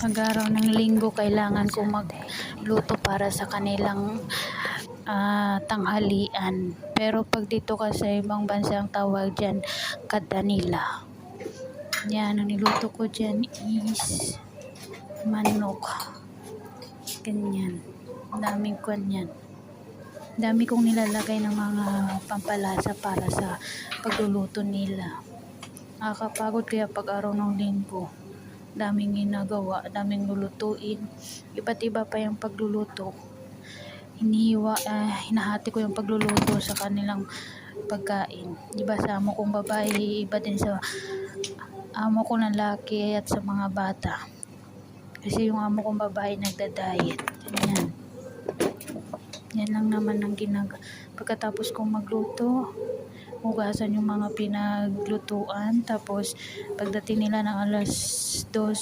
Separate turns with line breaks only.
Pag araw ng linggo, kailangan kong magluto para sa kanilang tanghalian. Pero pag dito ka sa ibang bansa, ang tawag dyan, kadanila. Yan, ang niluto ko dyan is manok. Ganyan. Daming kwan yan. Dami kong nilalagay ng mga pampalasa para sa pagluluto nila. Nakakapagod kaya pag araw ng linggo. Daming ginagawa, daming lulutuin. Iba't iba pa yung pagluluto. Hinahati ko yung pagluluto sa kanilang pagkain. Iba sa amo kong babae, iba din sa amo ko ng lalaki at sa mga bata. Kasi yung amo kong babae nagda-diet. Yan. Yan lang naman ang pagkatapos kong magluto, hugasan yung mga pinaglutuan. Tapos pagdating nila ng alas 2,